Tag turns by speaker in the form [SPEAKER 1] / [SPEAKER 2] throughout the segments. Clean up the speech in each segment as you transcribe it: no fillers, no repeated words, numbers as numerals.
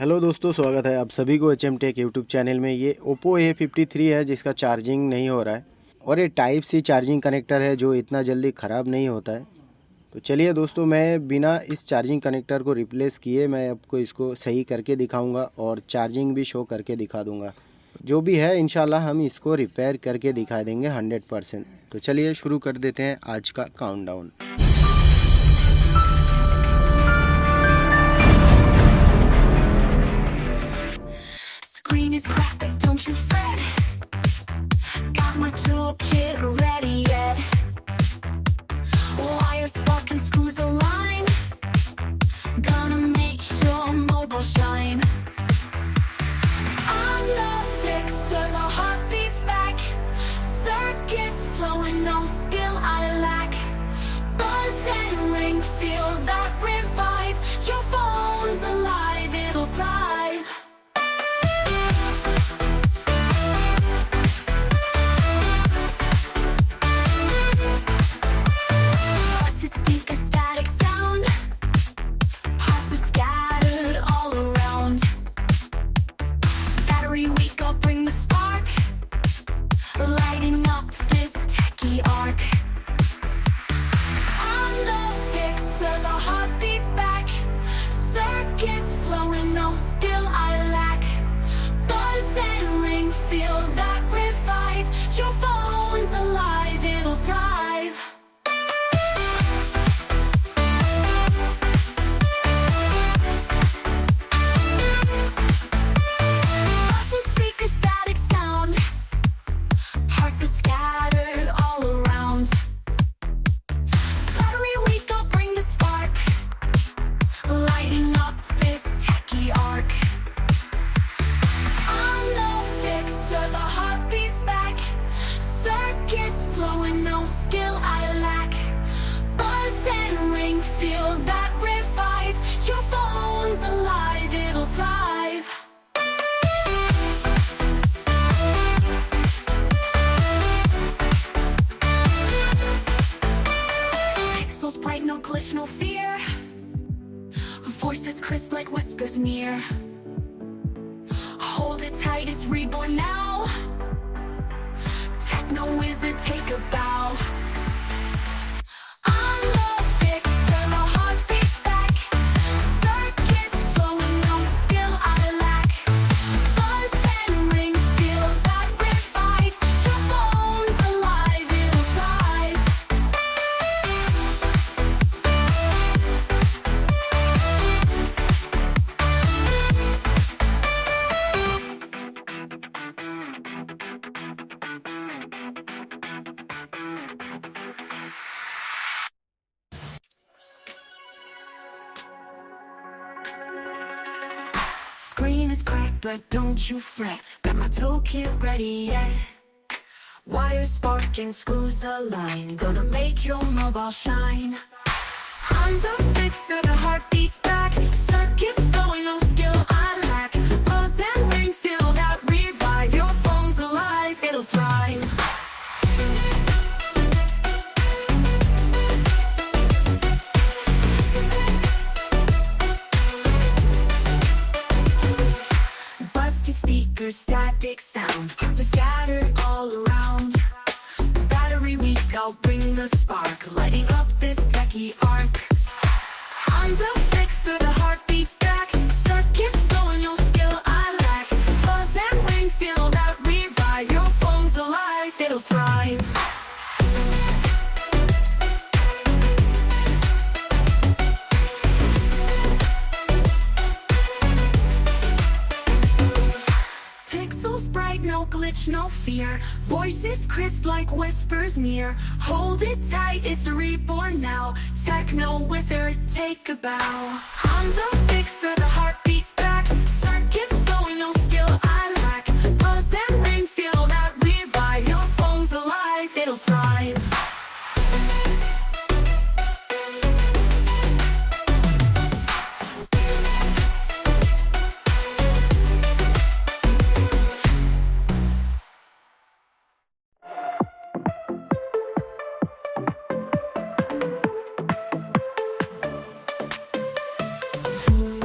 [SPEAKER 1] Hello दोस्तों, स्वागत है आप सभी को HM टेक यूट्यूब चैनल में। ये Oppo A53 है जिसका चार्जिंग नहीं हो रहा है और ये टाइप सी चार्जिंग कनेक्टर है जो इतना जल्दी ख़राब नहीं होता है। तो चलिए दोस्तों, मैं बिना इस चार्जिंग कनेक्टर को रिप्लेस किए मैं आपको इसको सही करके दिखाऊंगा और चार्जिंग भी शो करके दिखा दूंगा। जो भी है इंशाल्लाह हम इसको रिपेयर करके दिखा देंगे 100%। तो चलिए शुरू कर देते हैं आज का countdown.
[SPEAKER 2] Screen is cracked, but don't you fret. Got my toolkit ready yet. Wire, spark, and screws align. Gonna make your mobile shine. I'm the fixer, the heartbeat's back. Circuits flowing, no skill I lack. Buzz and ring, feel that revive. Your phone's alive, it'll thrive. Feel that revive. Your phone's alive, it'll thrive. Buzzes, speakers, static sound. Parts are scattered all around. Battery weak, I'll bring the spark. Lighting up this techie arc. The heartbeat's back. Circuits flowing, no skill I lack. Buzz and ring, feel that revive. Your phone's alive, it'll thrive. Pixels bright, no glitch, no fear. Voices crisp like whispers near. Hold it tight, it's reborn now. Techno wizard, take a bow. I'm the fixer, the heartbeat's back. Circuits flowing, no skill I lack. Buzz and ring, feel that revive. Your phone's alive, it'll thrive. Screen is cracked, but don't you fret. Got my toolkit ready yet. Wire, spark, and screws align. Gonna make your mobile shine. I'm the fixer, the heartbeat's back. Circuits flowing, no skill I lack. Buzz and ring, feel that revive. Your phone's alive, it'll thrive. Speakers, static sound. Parts are scattered all around. Battery weak, I'll bring the spark. Lighting up this techie arc. I'm the fixer, the heartbeat's back. Circuits flowing, no skill I lack. Buzz and ring, feel that revive. Your phone's alive, it'll thrive. Bright, no glitch, no fear. Voices crisp like whispers near. Hold it tight, it's reborn now. Techno wizard, take a bow. I'm the fixer, the heartbeat's back. Circuits flowing, no skill I lack. Buzz and ring, feel that revive. Your phone's alive, it'll thrive.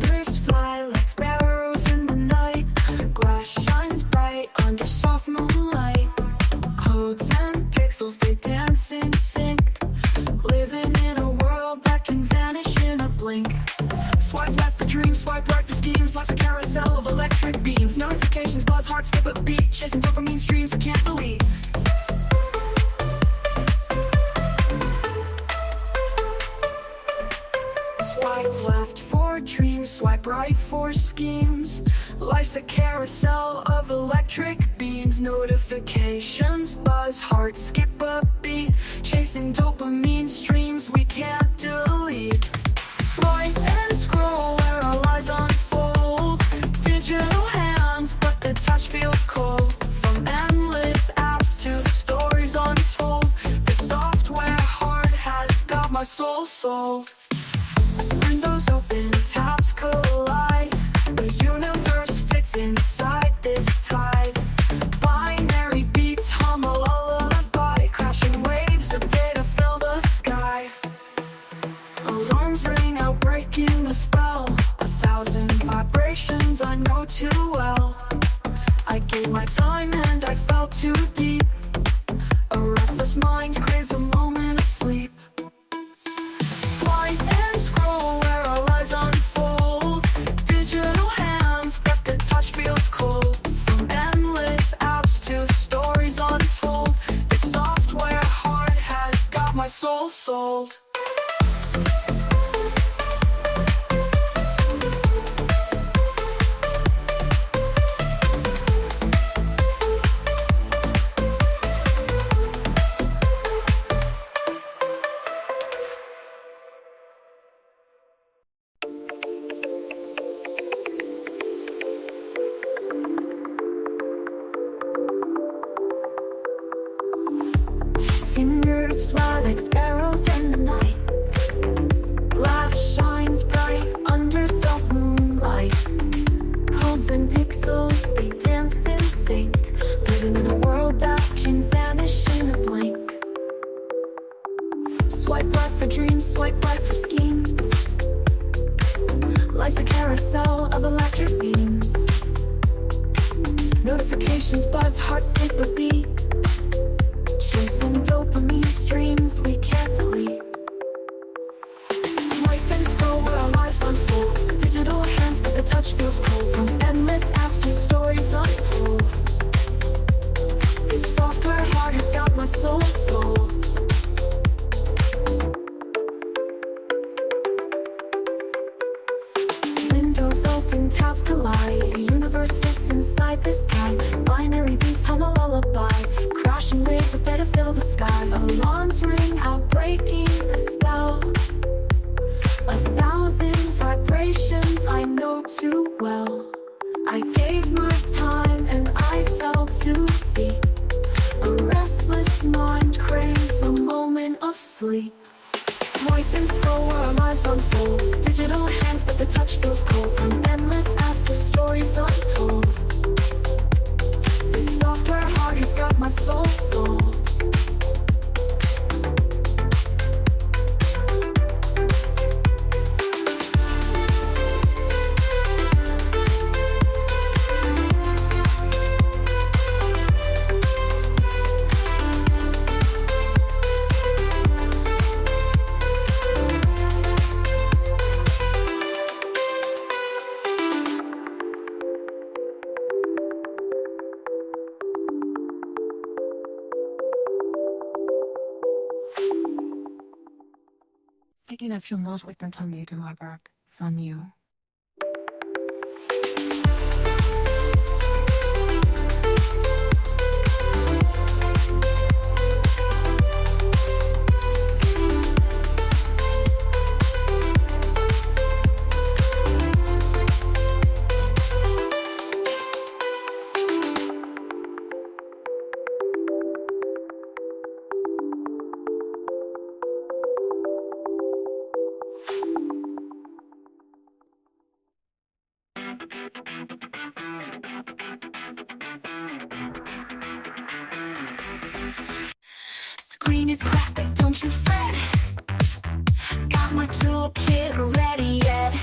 [SPEAKER 2] Birds fly pixels, they dance in sync. Living in a world that can vanish in a blink. Swipe left for dreams, swipe right for schemes. Life's a carousel of electric beams. Notifications buzz, hearts skip a beat. Chasing dopamine streams we can't delete. Swipe left for dreams, swipe right for schemes. Life's a carousel of electric beams. Notifications buzz, hearts skip a beat. Chasing dopamine streams we can't delete. Swipe and scroll where our lives unfold. Digital hands, but the touch feels cold. From endless apps to the stories untold. The software heart has got my soul sold. Windows open, tabs collide. The universe fits inside this tide. Binary beats hum a lullaby. Crashing waves of data fill the sky. Alarms ring out, breaking the spell. 1,000 vibrations I know too well. I gave my time and I fell too deep. A restless mind craves a moment of sleep. Swipe and scroll where our lives unfold. Digital hands, but the touch feels cold. From endless apps to stories untold. This software heart has got my soul sold. Fingers fly like sparrows in the night. Glass shines bright under soft moonlight. Codes and pixels, they dance in sync. Living in a world that can vanish in a blink. Swipe left for dreams, swipe right for schemes. Life's a carousel of electric beams. Notifications buzz, hearts skip a beat. Chasing dopamine streams we can't delete. Swipe and scroll where our lives unfold. Digital hands, but the touch feels cold. From endless apps to stories untold. This software heart has got my soul sold. Windows open, tabs collide. A universe fits inside this time. Binary beats hum a lullaby. Crashing waves of data fill the sky. Alarms ring out, breaking the spell. 1,000 vibrations I know too well. I gave my time and I fell too deep. A restless mind craves a moment of sleep. Swipe and scroll where our lives unfold. Digital hands, but the touch feels cold. From endless apps to stories untold. This software heart has got my soul sold. Picking up some most with tummy to my back from you. Screen is cracked, but don't you fret. Got my toolkit ready yet.